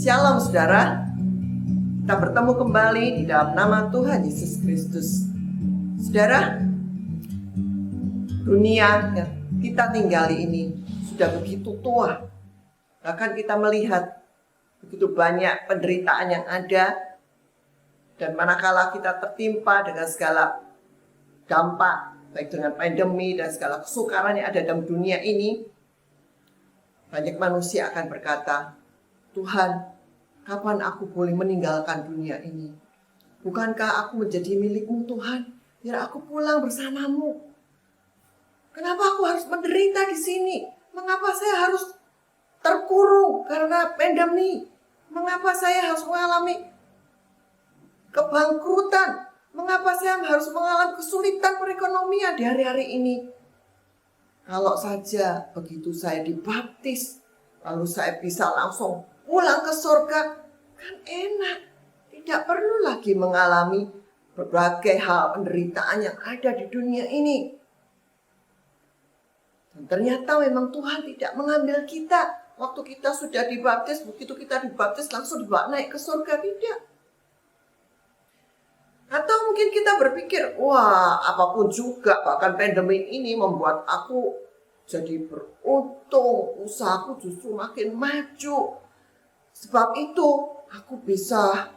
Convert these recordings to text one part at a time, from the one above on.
Shalom saudara, kita bertemu kembali di dalam nama Tuhan Yesus Kristus. Saudara, dunia yang kita tinggali ini sudah begitu tua. Bahkan kita melihat begitu banyak penderitaan yang ada. Dan manakala kita tertimpa dengan segala dampak, baik dengan pandemi dan segala kesukaran yang ada dalam dunia ini, banyak manusia akan berkata, Tuhan, kapan aku boleh meninggalkan dunia ini? Bukankah aku menjadi milik-Mu Tuhan? Biar aku pulang bersamamu. Kenapa aku harus menderita di sini? Mengapa saya harus terkurung karena pandemi? Mengapa saya harus mengalami kebangkrutan? Mengapa saya harus mengalami kesulitan perekonomian di hari-hari ini? Kalau saja begitu saya dibaptis, lalu saya bisa langsung pulang ke surga, kan enak. Tidak perlu lagi mengalami berbagai hal penderitaan yang ada di dunia ini. Dan ternyata memang Tuhan tidak mengambil kita. Waktu kita sudah dibaptis, begitu kita dibaptis langsung dibawa naik ke surga, tidak. Atau mungkin kita berpikir, wah apapun juga, bahkan pandemi ini membuat aku jadi beruntung, usahaku justru makin maju. Sebab itu aku bisa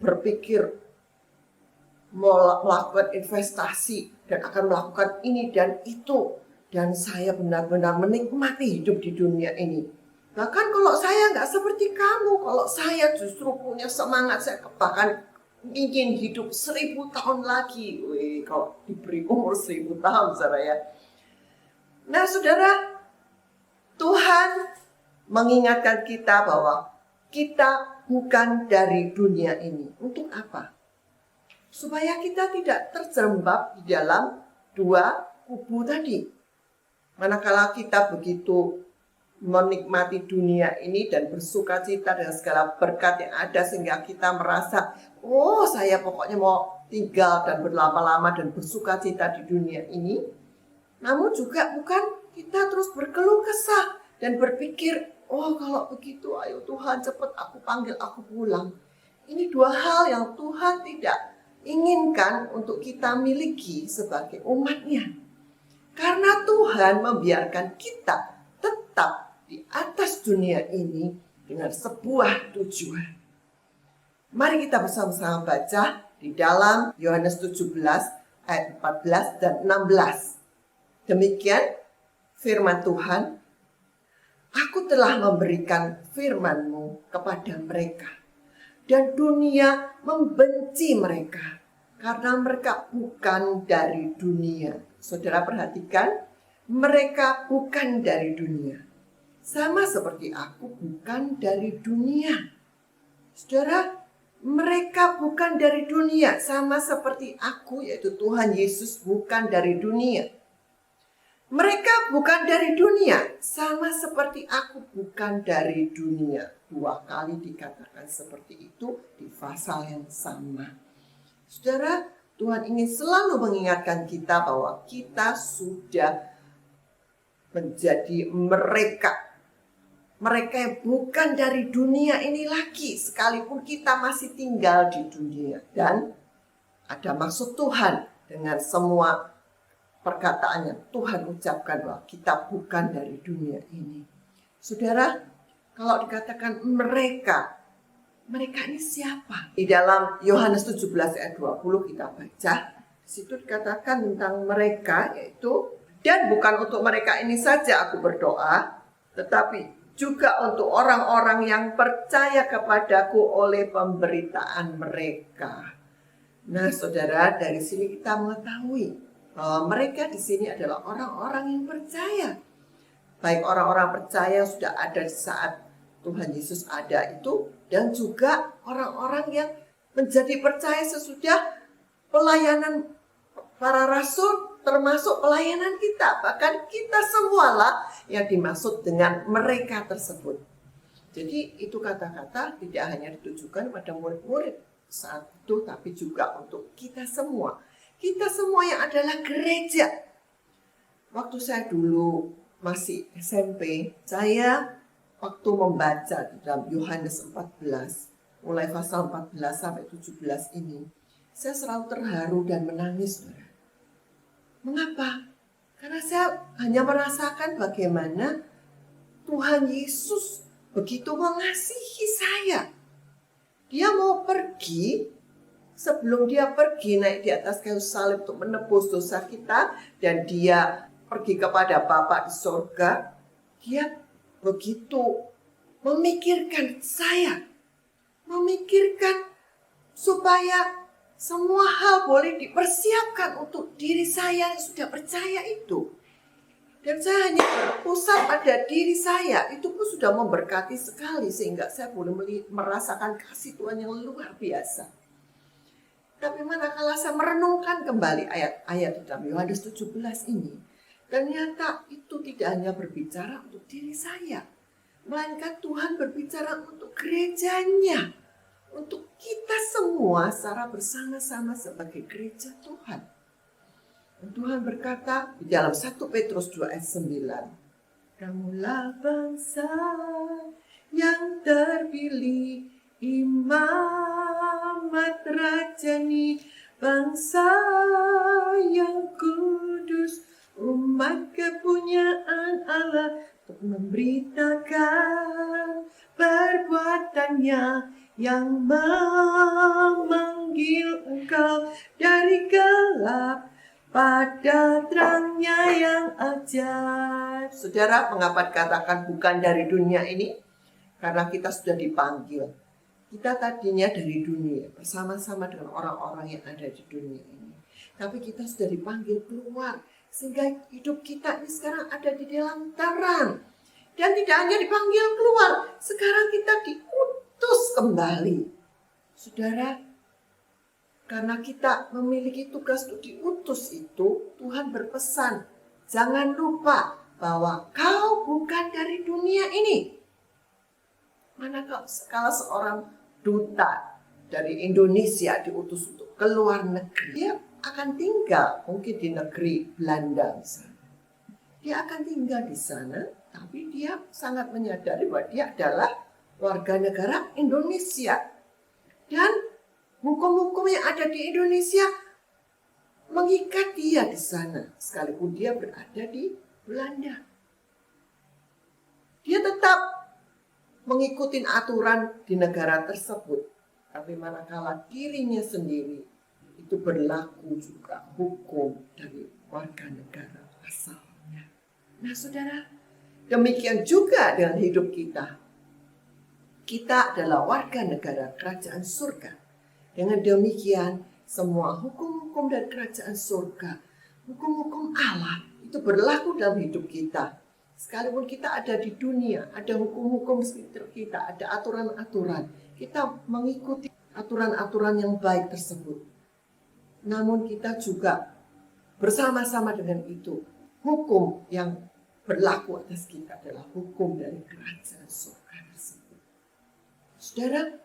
berpikir melakukan investasi dan akan melakukan ini dan itu. Dan saya benar-benar menikmati hidup di dunia ini. Bahkan kalau saya nggak seperti kamu, kalau saya justru punya semangat, saya bahkan ingin hidup 1000 tahun lagi. Wih, kalau diberi umur 1000 tahun, saudara ya. Nah, saudara, Tuhan mengingatkan kita bahwa kita bukan dari dunia ini. Untuk apa? Supaya kita tidak terjerembab di dalam dua kubu tadi. Manakala kita begitu menikmati dunia ini dan bersuka cita dengan segala berkat yang ada sehingga kita merasa, oh saya pokoknya mau tinggal dan berlama-lama dan bersuka cita di dunia ini. Namun juga bukan kita terus berkeluh kesah dan berpikir, oh kalau begitu ayo Tuhan cepat aku panggil aku pulang. Ini dua hal yang Tuhan tidak inginkan untuk kita miliki sebagai umatnya. Karena Tuhan membiarkan kita tetap di atas dunia ini dengan sebuah tujuan. Mari kita bersama-sama baca di dalam Yohanes 17 ayat 14 dan 16. Demikian firman Tuhan, Aku telah memberikan firman-Mu kepada mereka, dan dunia membenci mereka, karena mereka bukan dari dunia. Saudara perhatikan, mereka bukan dari dunia. Sama seperti aku bukan dari dunia. Saudara, mereka bukan dari dunia. Sama seperti aku, yaitu Tuhan Yesus bukan dari dunia. Mereka bukan dari dunia. Sama seperti aku bukan dari dunia. 2 kali dikatakan seperti itu di pasal yang sama. Saudara, Tuhan ingin selalu mengingatkan kita bahwa kita sudah menjadi mereka yang bukan dari dunia ini lagi, sekalipun kita masih tinggal di dunia. Dan ada maksud Tuhan dengan semua perkataan yang Tuhan ucapkan bahwa kita bukan dari dunia ini. Saudara, kalau dikatakan mereka ini siapa? Di dalam Yohanes 17 ayat 20 kita baca, di situ dikatakan tentang mereka, yaitu, dan bukan untuk mereka ini saja aku berdoa, tetapi juga untuk orang-orang yang percaya kepadaku oleh pemberitaan mereka. Nah, saudara, dari sini kita mengetahui bahwa mereka di sini adalah orang-orang yang percaya. Baik orang-orang percaya yang sudah ada di saat Tuhan Yesus ada itu, dan juga orang-orang yang menjadi percaya sesudah pelayanan para rasul, termasuk pelayanan kita. Bahkan kita semualah yang dimaksud dengan mereka tersebut. Jadi itu kata-kata tidak hanya ditujukan pada murid-murid saat itu, tapi juga untuk kita semua. Kita semua yang adalah gereja. Waktu saya dulu masih SMP, saya waktu membaca di dalam Yohanes 14, mulai pasal 14 sampai 17 ini, saya selalu terharu dan menangis. Mengapa? Karena saya hanya merasakan bagaimana Tuhan Yesus begitu mengasihi saya. Dia mau pergi, sebelum dia pergi naik di atas kayu salib untuk menebus dosa kita, dan dia pergi kepada Bapa di surga, dia begitu memikirkan saya, memikirkan supaya semua hal boleh dipersiapkan untuk diri saya yang sudah percaya itu. Dan saya hanya berpusat pada diri saya, itu pun sudah memberkati sekali sehingga saya boleh merasakan kasih Tuhan yang luar biasa. Tapi manakala saya merenungkan kembali ayat-ayat di dalam Yohanes 17 ini, ternyata itu tidak hanya berbicara untuk diri saya, melainkan Tuhan berbicara untuk gerejanya, untuk kita semua secara bersama-sama sebagai gereja Tuhan. Dan Tuhan berkata di dalam 1 Petrus 2 ayat 9, kamulah bangsa yang terpilih, imamat rajani, bangsa yang kudus, umat kepunyaan Allah, untuk memberitakan perbuatannya yang memanggil engkau dari gelap pada terangnya yang ajaib. Saudara, mengapa dikatakan bukan dari dunia ini? Karena kita sudah dipanggil. Kita tadinya dari dunia, bersama-sama dengan orang-orang yang ada di dunia ini. Tapi kita sudah dipanggil keluar, sehingga hidup kita ini sekarang ada di dalam terang. Dan tidak hanya dipanggil keluar, sekarang kita diutus kembali. Saudara, karena kita memiliki tugas untuk diutus itu, Tuhan berpesan, jangan lupa bahwa kau bukan dari dunia ini. Manakala seorang duta dari Indonesia diutus untuk keluar negeri, dia akan tinggal mungkin di negeri Belanda misalnya. Dia akan tinggal di sana, tapi dia sangat menyadari bahwa dia adalah warga negara Indonesia. Dan hukum-hukum yang ada di Indonesia mengikat dia di sana, sekalipun dia berada di Belanda. Dia tetap mengikuti aturan di negara tersebut, tapi manakala dirinya sendiri itu berlaku juga hukum dari warga negara asalnya. Nah saudara, demikian juga dengan hidup kita. Kita adalah warga negara kerajaan surga. Dengan demikian, semua hukum-hukum dari kerajaan surga, hukum-hukum Allah itu berlaku dalam hidup kita. Sekalipun kita ada di dunia, ada hukum-hukum sekitar kita, ada aturan-aturan. Kita mengikuti aturan-aturan yang baik tersebut. Namun kita juga bersama-sama dengan itu, hukum yang berlaku atas kita adalah hukum dari kerajaan surga tersebut. Saudara,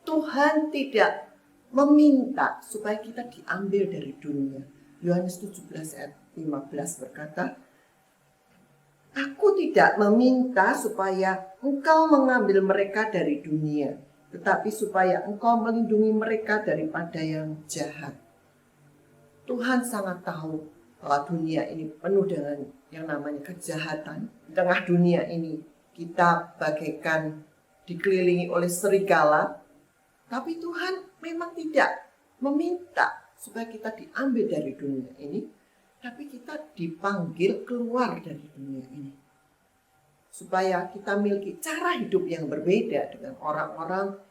Tuhan tidak meminta supaya kita diambil dari dunia. Yohanes 17 ayat 15 berkata, aku tidak meminta supaya engkau mengambil mereka dari dunia, tetapi supaya engkau melindungi mereka daripada yang jahat. Tuhan sangat tahu bahwa dunia ini penuh dengan yang namanya kejahatan. Di tengah dunia ini kita bagaikan dikelilingi oleh serigala, tapi Tuhan memang tidak meminta supaya kita diambil dari dunia ini, tapi kita dipanggil keluar dari dunia ini. Supaya kita memiliki cara hidup yang berbeda dengan orang-orang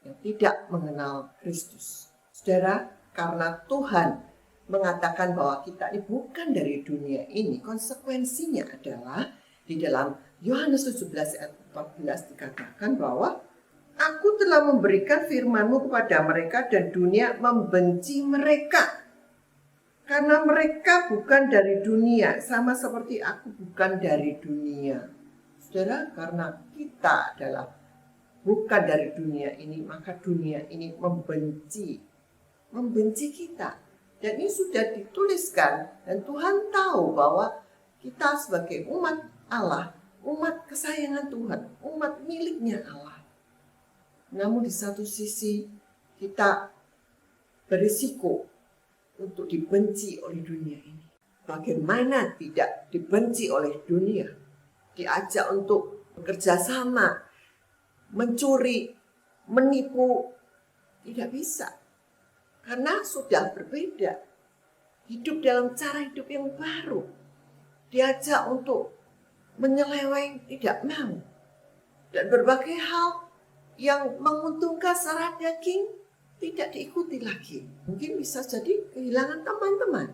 yang tidak mengenal Kristus. Saudara, karena Tuhan mengatakan bahwa kita ini bukan dari dunia ini, konsekuensinya adalah di dalam Yohanes 17 ayat 14 dikatakan bahwa aku telah memberikan firman-Mu kepada mereka dan dunia membenci mereka. Karena mereka bukan dari dunia, sama seperti aku bukan dari dunia. Saudara, karena kita adalah bukan dari dunia ini, maka dunia ini membenci kita. Dan ini sudah dituliskan, dan Tuhan tahu bahwa kita sebagai umat Allah umat kesayangan Tuhan, umat miliknya Allah. Namun di satu sisi kita berisiko untuk dibenci oleh dunia ini. Bagaimana tidak dibenci oleh dunia? Diajak untuk bekerja sama, mencuri, menipu, tidak bisa. Karena sudah berbeda. Hidup dalam cara hidup yang baru. Diajak untuk menyeleweng, tidak mau. Dan berbagai hal yang menguntungkan secara daging tidak diikuti lagi. Mungkin bisa jadi kehilangan teman-teman.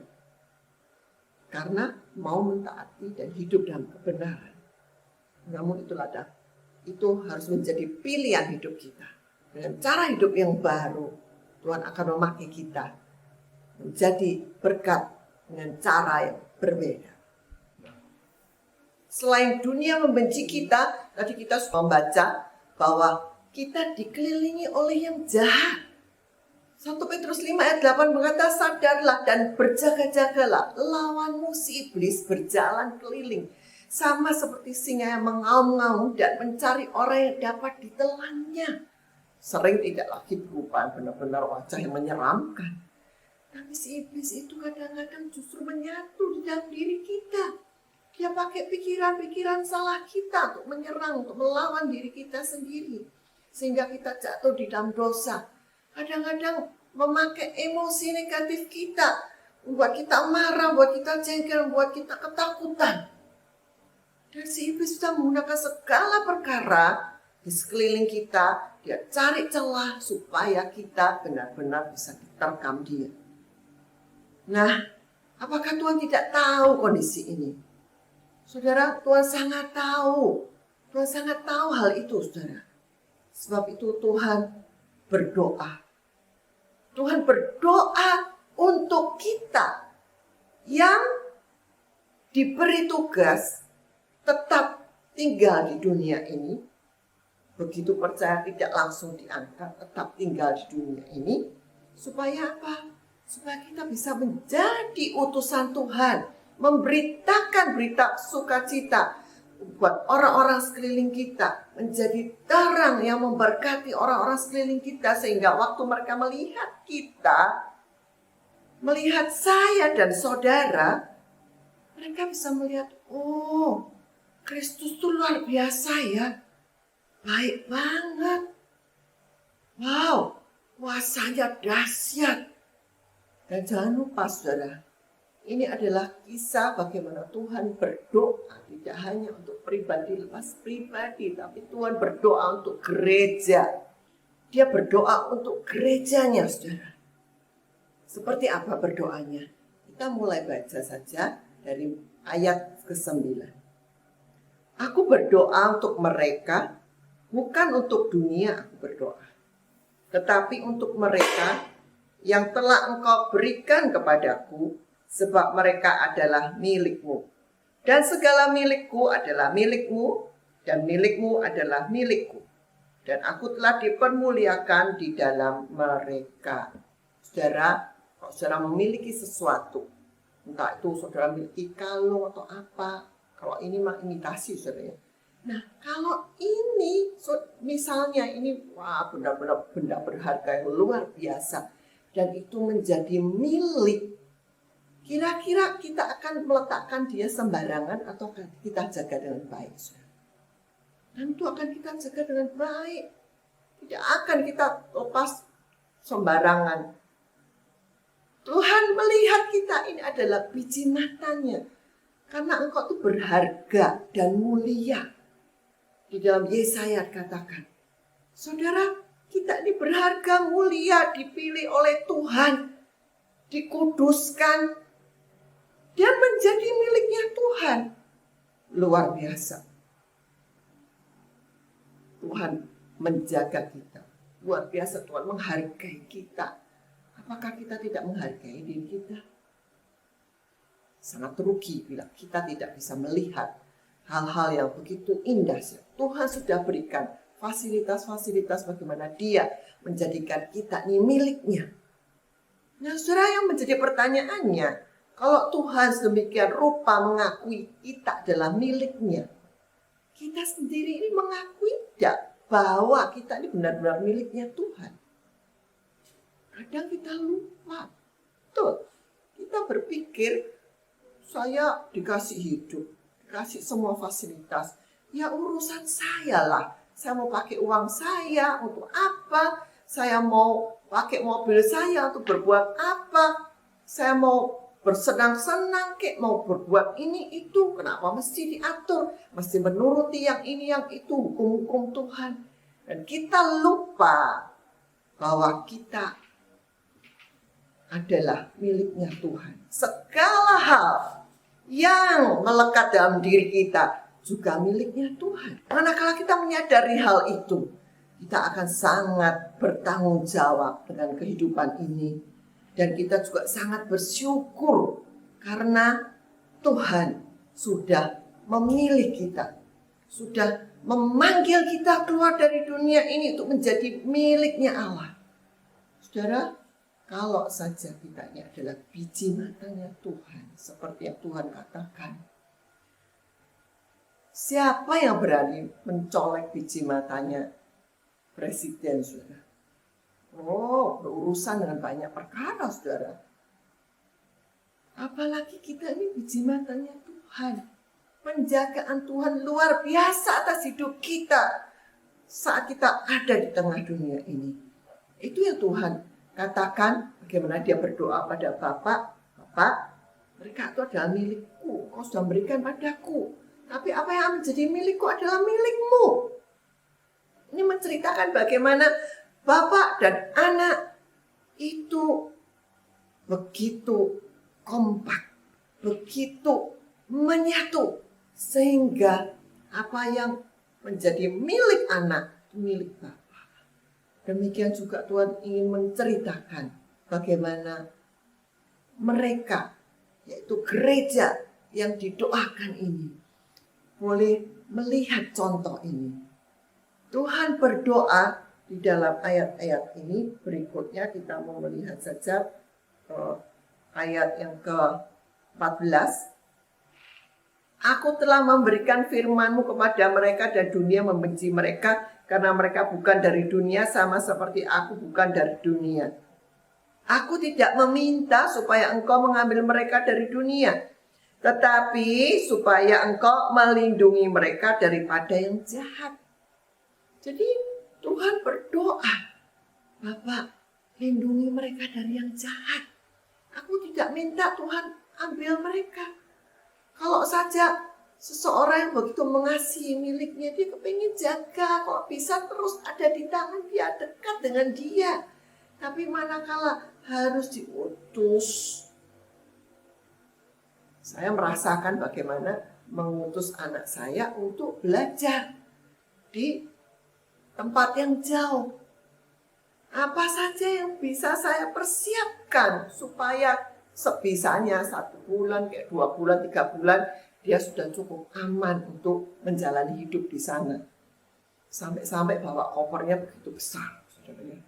Karena mau mentaati dan hidup dalam kebenaran. Namun itu harus menjadi pilihan hidup kita. Dengan cara hidup yang baru, Tuhan akan memakai kita menjadi berkat dengan cara yang berbeda. Selain dunia membenci kita, tadi kita sudah membaca bahwa kita dikelilingi oleh yang jahat. 1 Petrus 5 ayat 8 berkata, sadarlah dan berjaga-jagalah, lawanmu si iblis berjalan keliling, sama seperti singa yang mengaum-ngaum dan mencari orang yang dapat ditelannya. Sering tidak lagi berupa benar-benar wajah yang menyeramkan. Tapi si iblis itu kadang-kadang justru menyatu di dalam diri kita. Dia pakai pikiran-pikiran salah kita untuk menyerang, untuk melawan diri kita sendiri. Sehingga kita jatuh di dalam dosa. Kadang-kadang memakai emosi negatif kita. Membuat kita marah, membuat kita jengkel, membuat kita ketakutan. Dan si iblis sudah menggunakan segala perkara di sekeliling kita. Dia cari celah supaya kita benar-benar bisa diterkam dia. Nah, apakah Tuhan tidak tahu kondisi ini? Saudara, Tuhan sangat tahu. Tuhan sangat tahu hal itu, saudara. Sebab itu Tuhan berdoa. Tuhan berdoa untuk kita yang diberi tugas tetap tinggal di dunia ini. Begitu percaya tidak langsung diangkat, tetap tinggal di dunia ini. Supaya apa? Supaya kita bisa menjadi utusan Tuhan. Memberitakan berita sukacita buat orang-orang sekeliling kita. Menjadi terang yang memberkati orang-orang sekeliling kita. Sehingga waktu mereka melihat kita, melihat saya dan saudara, mereka bisa melihat, oh, Kristus itu luar biasa ya. Baik banget. Wow, kuasanya dahsyat. Dan jangan lupa saudara, ini adalah kisah bagaimana Tuhan berdoa. Tidak hanya untuk pribadi, lepas pribadi, tapi Tuhan berdoa untuk gereja. Dia berdoa untuk gerejanya saudara. Seperti apa berdoanya? Kita mulai baca saja dari ayat ke-9. Aku berdoa untuk mereka, bukan untuk dunia aku berdoa, tetapi untuk mereka yang telah Engkau berikan kepadaku, sebab mereka adalah milikmu. Dan segala milikku adalah milikmu, dan milikmu adalah milikku. Dan aku telah dipermuliakan di dalam mereka. Saudara, kalau saudara memiliki sesuatu, entah itu saudara memiliki kalung atau apa, kalau ini mah imitasi saudara. Nah, kalau ini, misalnya ini, wah benar-benar benda berharga yang luar biasa. Dan itu menjadi milik. Kira-kira kita akan meletakkan dia sembarangan atau kita jaga dengan baik? Dan itu akan kita jaga dengan baik. Tidak akan kita lepas sembarangan. Tuhan melihat kita ini adalah biji matanya. Karena engkau itu berharga dan mulia. Di dalam Yesaya katakan, saudara, kita ini berharga, mulia, dipilih oleh Tuhan, dikuduskan, dan menjadi miliknya Tuhan. Luar biasa. Tuhan menjaga kita. Luar biasa Tuhan menghargai kita. Apakah kita tidak menghargai diri kita? Sangat rugi bila kita tidak bisa melihat hal-hal yang begitu indah. Tuhan sudah berikan fasilitas-fasilitas bagaimana dia menjadikan kita ini miliknya. Nah, saudara, yang menjadi pertanyaannya, kalau Tuhan sedemikian rupa mengakui kita adalah miliknya, kita sendiri ini mengakui tidak bahwa kita ini benar-benar miliknya Tuhan? Kadang kita lupa. Betul. Kita berpikir, saya dikasih hidup, dikasih semua fasilitas. Ya urusan saya lah. Saya mau pakai uang saya untuk apa? Saya mau pakai mobil saya untuk berbuat apa? Saya mau bersenang-senang, mau berbuat ini itu. Kenapa mesti diatur? Mesti menuruti yang ini, yang itu, hukum-hukum Tuhan. Dan kita lupa bahwa kita adalah miliknya Tuhan. Segala hal yang melekat dalam diri kita juga miliknya Tuhan. Manakala kita menyadari hal itu, kita akan sangat bertanggung jawab dengan kehidupan ini. Dan kita juga sangat bersyukur karena Tuhan sudah memilih kita. Sudah memanggil kita keluar dari dunia ini untuk menjadi miliknya Allah. Saudara, kalau saja kita ini adalah biji matanya Tuhan, seperti yang Tuhan katakan. Siapa yang berani mencolek biji matanya presiden, saudara? Oh, berurusan dengan banyak perkara, saudara. Apalagi kita ini biji matanya Tuhan. Penjagaan Tuhan luar biasa atas hidup kita saat kita ada di tengah dunia ini. Itu yang Tuhan katakan, bagaimana dia berdoa pada Bapak, mereka itu adalah milikku, kau sudah memberikan padaku. Tapi apa yang menjadi milikku adalah milikmu. Ini menceritakan bagaimana Bapak dan anak itu begitu kompak, begitu menyatu. Sehingga apa yang menjadi milik anak, milik Bapak. Demikian juga Tuhan ingin menceritakan bagaimana mereka, yaitu gereja yang didoakan ini, boleh melihat contoh ini. Tuhan berdoa di dalam ayat-ayat ini. Berikutnya kita mau melihat saja ayat yang ke-14. Aku telah memberikan firman-Mu kepada mereka dan dunia membenci mereka karena mereka bukan dari dunia sama seperti aku bukan dari dunia. Aku tidak meminta supaya Engkau mengambil mereka dari dunia, tetapi supaya Engkau melindungi mereka daripada yang jahat. Jadi Tuhan berdoa, Bapak, lindungi mereka dari yang jahat. Aku tidak minta Tuhan ambil mereka. Kalau saja seseorang yang begitu mengasihi miliknya, dia kepingin jaga, kalau bisa terus ada di tangan dia, dekat dengan dia. Tapi manakala harus diutus, saya merasakan bagaimana mengutus anak saya untuk belajar di tempat yang jauh. Apa saja yang bisa saya persiapkan supaya sebisanya 1 bulan, kayak 2 bulan, 3 bulan, dia sudah cukup aman untuk menjalani hidup di sana. Sampai-sampai bawa kopernya begitu besar, saudara.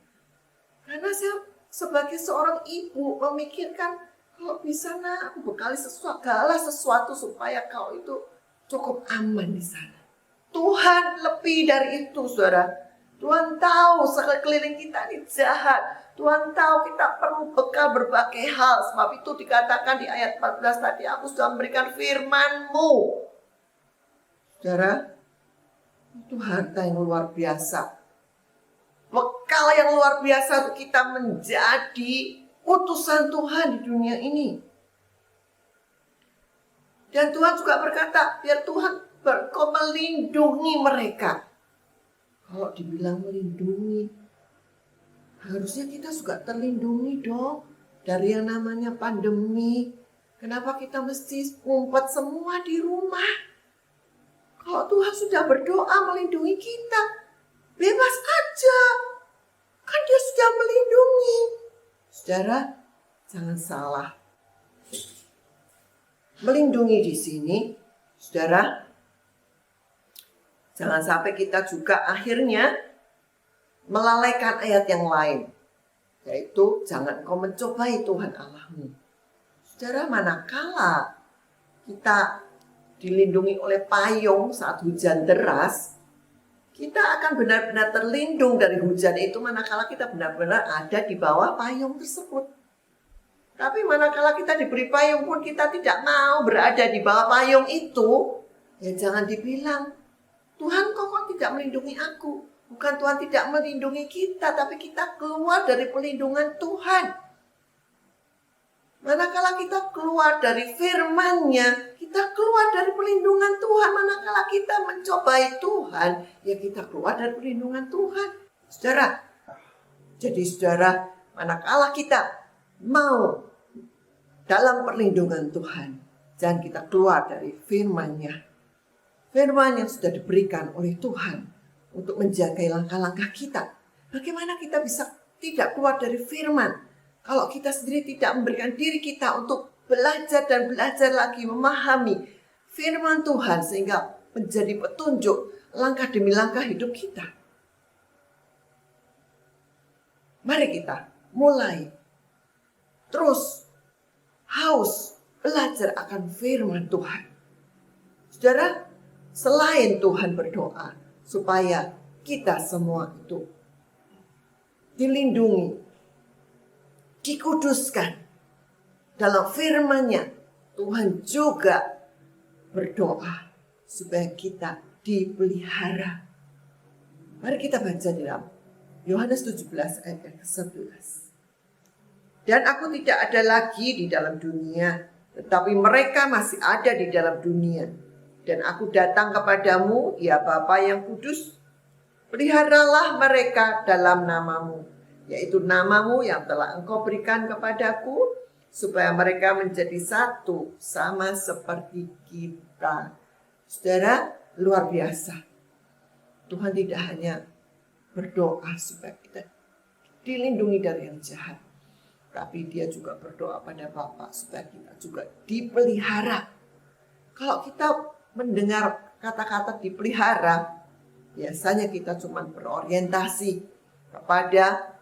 Karena saya sebagai seorang ibu memikirkan, kalau bisa nak, aku bekali segala sesuatu supaya kau itu cukup aman di sana. Tuhan lebih dari itu, saudara. Tuhan tahu sekeliling kita ini jahat. Tuhan tahu kita perlu bekal berbagai hal. Sebab itu dikatakan di ayat 14 tadi, aku sudah memberikan firman-Mu. Saudara, itu harta yang luar biasa. Bekal yang luar biasa untuk kita menjadi utusan Tuhan di dunia ini. Dan Tuhan juga berkata, biar Tuhan kau melindungi mereka. Kalau dibilang melindungi, harusnya kita juga terlindungi dong dari yang namanya pandemi. Kenapa kita mesti ngumpet semua di rumah? Kalau Tuhan sudah berdoa melindungi kita, bebas aja. Kan dia sudah melindungi. Saudara, jangan salah. Melindungi di sini, saudara, jangan sampai kita juga akhirnya melalaikan ayat yang lain. Yaitu, jangan kau mencobai Tuhan Allahmu. Saudara, manakala kita dilindungi oleh payung saat hujan deras, kita akan benar-benar terlindung dari hujan itu manakala kita benar-benar ada di bawah payung tersebut. Tapi manakala kita diberi payung pun kita tidak mau berada di bawah payung itu, ya jangan dibilang, Tuhan kok tidak melindungi aku. Bukan Tuhan tidak melindungi kita, tapi kita keluar dari pelindungan Tuhan. Manakala kita keluar dari firman-Nya, kita keluar dari perlindungan Tuhan. Manakala kita mencobai Tuhan, ya kita keluar dari perlindungan Tuhan. Saudara, jadi saudara, manakala kita mau dalam perlindungan Tuhan, jangan kita keluar dari firman-Nya. Firman yang sudah diberikan oleh Tuhan untuk menjaga langkah-langkah kita. Bagaimana kita bisa tidak keluar dari firman? Kalau kita sendiri tidak memberikan diri kita untuk belajar dan belajar lagi memahami firman Tuhan sehingga menjadi petunjuk langkah demi langkah hidup kita. Mari kita mulai terus haus belajar akan firman Tuhan. Saudara, selain Tuhan berdoa supaya kita semua itu dilindungi, dikuduskan dalam firman-Nya, Tuhan juga berdoa supaya kita dipelihara. Mari kita baca di dalam Yohanes 17 ayat ke-11. Dan aku tidak ada lagi di dalam dunia, tetapi mereka masih ada di dalam dunia. Dan aku datang kepadamu, ya Bapa yang kudus, peliharalah mereka dalam namamu, yaitu namamu yang telah Engkau berikan kepadaku, supaya mereka menjadi satu sama seperti kita. Saudara, luar biasa. Tuhan tidak hanya berdoa supaya kita dilindungi dari yang jahat, tapi Dia juga berdoa pada Bapa supaya kita juga dipelihara. Kalau kita mendengar kata-kata dipelihara, biasanya kita cuma berorientasi kepada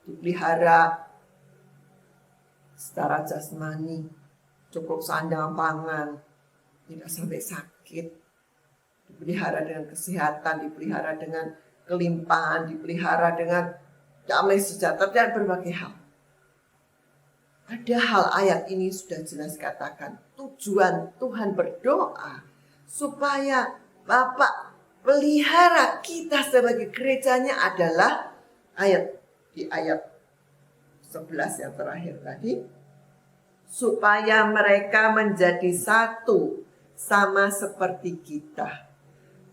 dipelihara secara jasmani, cukup sandang pangan, tidak sampai sakit, dipelihara dengan kesehatan, dipelihara dengan kelimpahan, dipelihara dengan damai sejahtera dan berbagai hal. Padahal ayat ini sudah jelas katakan tujuan Tuhan berdoa supaya Bapa pelihara kita sebagai gerejanya adalah di ayat 11 yang terakhir tadi, supaya mereka menjadi satu sama seperti kita.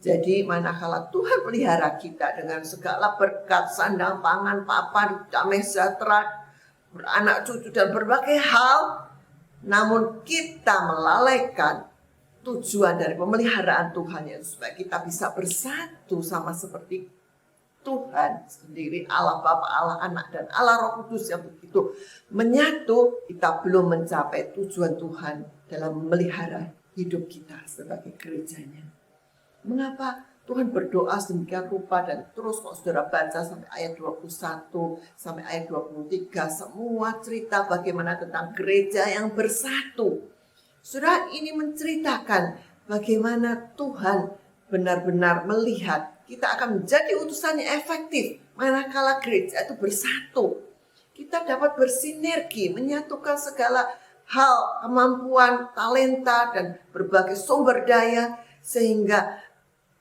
Jadi manakala Tuhan pelihara kita dengan segala berkat, sandang pangan, papan, damai sejahtera, beranak cucu dan berbagai hal, namun kita melalaikan tujuan dari pemeliharaan Tuhan, yaitu supaya kita bisa bersatu sama seperti Tuhan sendiri, Allah Bapa, Allah Anak, dan Allah Roh Kudus yang begitu menyatu. Kita belum mencapai tujuan Tuhan dalam memelihara hidup kita sebagai gerejanya. Mengapa Tuhan berdoa sedemikian rupa? Dan terus kalau saudara baca sampai ayat 21 sampai ayat 23, semua cerita bagaimana tentang gereja yang bersatu. Saudara, ini menceritakan bagaimana Tuhan benar-benar melihat kita akan menjadi utusannya efektif manakala gereja itu bersatu. Kita dapat bersinergi, menyatukan segala hal, kemampuan, talenta, dan berbagai sumber daya, sehingga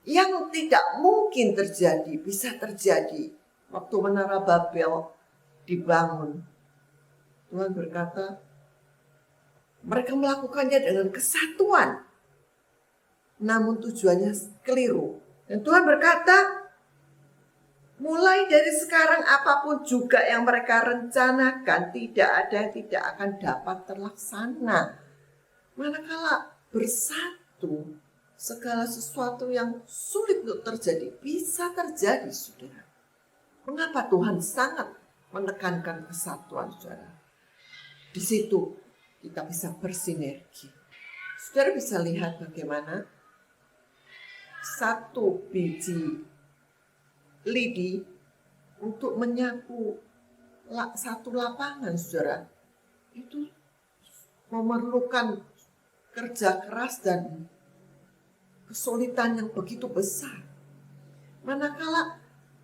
yang tidak mungkin terjadi bisa terjadi. Waktu Menara Babel dibangun, Tuhan berkata mereka melakukannya dengan kesatuan, namun tujuannya keliru. Dan Tuhan berkata, mulai dari sekarang apapun juga yang mereka rencanakan, tidak ada yang tidak akan dapat terlaksana. Manakala bersatu, segala sesuatu yang sulit untuk terjadi bisa terjadi, saudara. Mengapa Tuhan sangat menekankan kesatuan, saudara? Di situ kita bisa bersinergi. Saudara bisa lihat bagaimana satu biji lidi untuk menyapu satu lapangan, saudara, itu memerlukan kerja keras dan kesulitan yang begitu besar. Manakala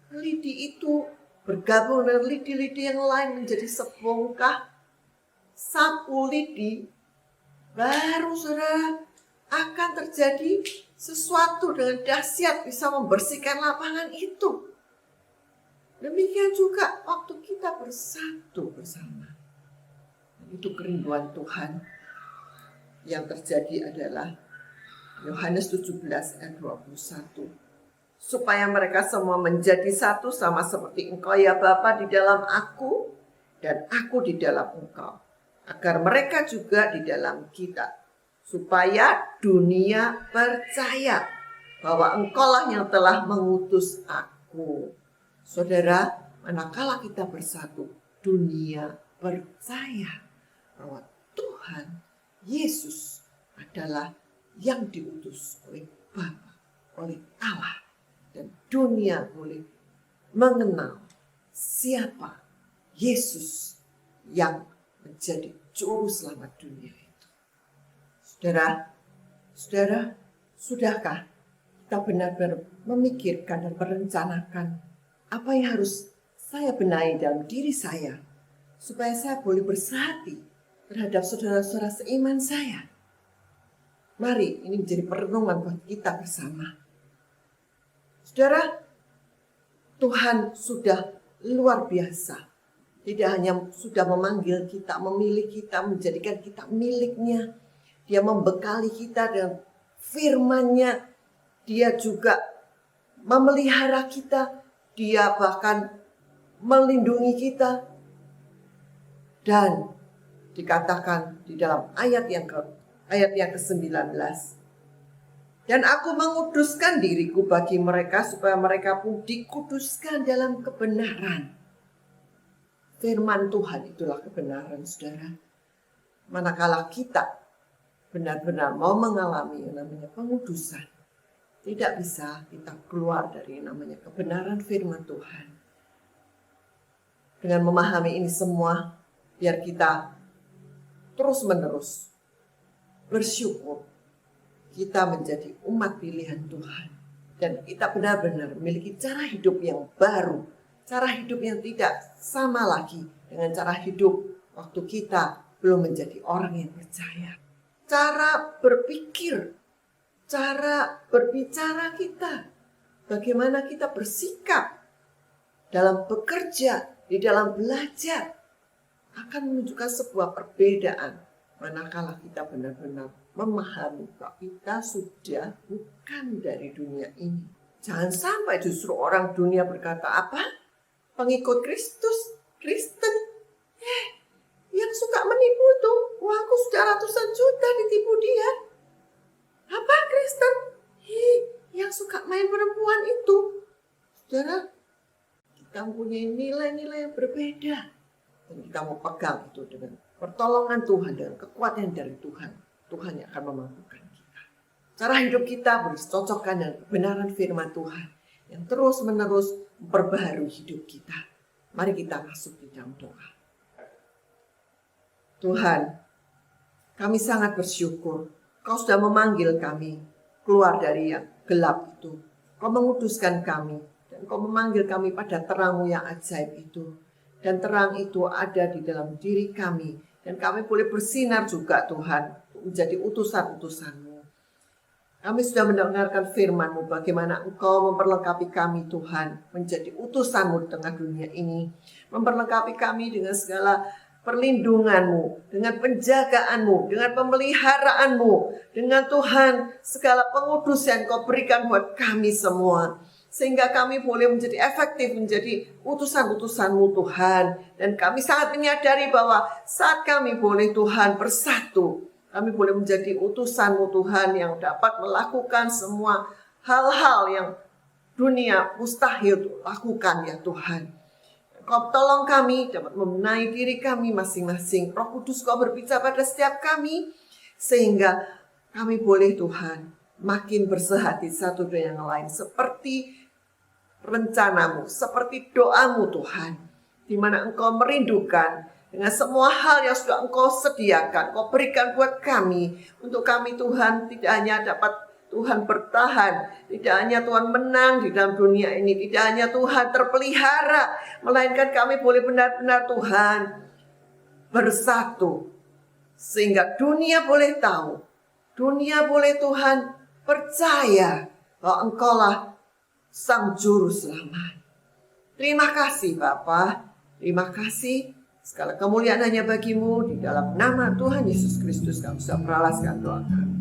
lidi itu bergabung dengan lidi-lidi yang lain menjadi sebongkah sapu lidi, baru saudara akan terjadi sesuatu dengan dahsyat bisa membersihkan lapangan itu. Demikian juga waktu kita bersatu bersama. Itu kerinduan Tuhan. Yang terjadi adalah Yohanes 17 ayat 21. Supaya mereka semua menjadi satu sama seperti Engkau ya Bapa di dalam aku dan aku di dalam Engkau. Agar mereka juga di dalam kita. Supaya dunia percaya bahwa Engkaulah yang telah mengutus aku. Saudara, manakala kita bersatu, dunia percaya bahwa Tuhan Yesus adalah yang diutus oleh Bapa, oleh Allah. Dan dunia boleh mengenal siapa Yesus yang menjadi juru selamat dunia itu. Saudara, sudahkah kita benar-benar memikirkan dan merencanakan apa yang harus saya benahi dalam diri saya supaya saya boleh bersehati terhadap saudara-saudara seiman saya? Mari ini menjadi perenungan buat kita bersama. Saudara, Tuhan sudah luar biasa. Tidak hanya sudah memanggil kita, memilih kita, menjadikan kita miliknya. Dia membekali kita dengan firman-Nya. Dia juga memelihara kita. Dia bahkan melindungi kita. Dan dikatakan di dalam ayat yang ke-19. Dan aku menguduskan diriku bagi mereka supaya mereka pun dikuduskan dalam kebenaran. Firman Tuhan itulah kebenaran, saudara. Manakala kita benar-benar mau mengalami yang namanya pengudusan, tidak bisa kita keluar dari yang namanya kebenaran firman Tuhan. Dengan memahami ini semua, biar kita terus-menerus bersyukur kita menjadi umat pilihan Tuhan. Dan kita benar-benar memiliki cara hidup yang baru. Cara hidup yang tidak sama lagi dengan cara hidup waktu kita belum menjadi orang yang percaya. Cara berpikir, cara berbicara kita. Bagaimana kita bersikap dalam bekerja, di dalam belajar. Akan menunjukkan sebuah perbedaan. Manakala kita benar-benar memahami bahwa kita sudah bukan dari dunia ini. Jangan sampai justru orang dunia berkata apa? Pengikut Kristus, Kristen. Yang suka menipu tuh, uangku sudah ratusan juta ditipu dia. Apa Kristen? Yang suka main perempuan itu. Saudara, kita mempunyai nilai-nilai yang berbeda. Dan kita mau pegang itu dengan pertolongan Tuhan, dengan kekuatan dari Tuhan. Tuhan yang akan memampukan kita. Cara hidup kita harus cocokkan dengan kebenaran firman Tuhan yang terus-menerus memperbaharui hidup kita. Mari kita masuk di dalam doa. Tuhan, kami sangat bersyukur Kau sudah memanggil kami keluar dari yang gelap itu. Kau menguduskan kami dan Kau memanggil kami pada terang-Mu yang ajaib itu. Dan terang itu ada di dalam diri kami. Dan kami boleh bersinar juga Tuhan menjadi utusan-utusan-Mu. Kami sudah mendengarkan firman-Mu bagaimana Engkau memperlengkapi kami Tuhan menjadi utusan-Mu di tengah dunia ini. Memperlengkapi kami dengan segala perlindungan-Mu, dengan penjagaan-Mu, dengan pemeliharaanmu, dengan Tuhan segala pengudusan Kau berikan buat kami semua. Sehingga kami boleh menjadi efektif, menjadi utusan-utusan-Mu Tuhan. Dan kami sangat menyadari bahwa saat kami boleh Tuhan bersatu, kami boleh menjadi utusan-Mu Tuhan yang dapat melakukan semua hal-hal yang dunia mustahil lakukan ya Tuhan. Kau tolong kami dapat membenahi diri kami masing-masing. Roh Kudus Kau berbicara pada setiap kami. Sehingga kami boleh Tuhan makin bersehati satu dengan yang lain. Seperti rencana-Mu, seperti doa-Mu Tuhan. Di mana Engkau merindukan dengan semua hal yang sudah Engkau sediakan, Engkau berikan buat kami. Untuk kami Tuhan, tidak hanya dapat Tuhan bertahan, tidak hanya Tuhan menang di dalam dunia ini, tidak hanya Tuhan terpelihara, melainkan kami boleh benar-benar Tuhan bersatu. Sehingga dunia boleh tahu, dunia boleh Tuhan percaya bahwa Engkaulah Sang Juru Selamat. Terima kasih Bapa, terima kasih. Segala kemuliaan hanya bagi-Mu, di dalam nama Tuhan Yesus Kristus kami sudah meralaskan doa kami.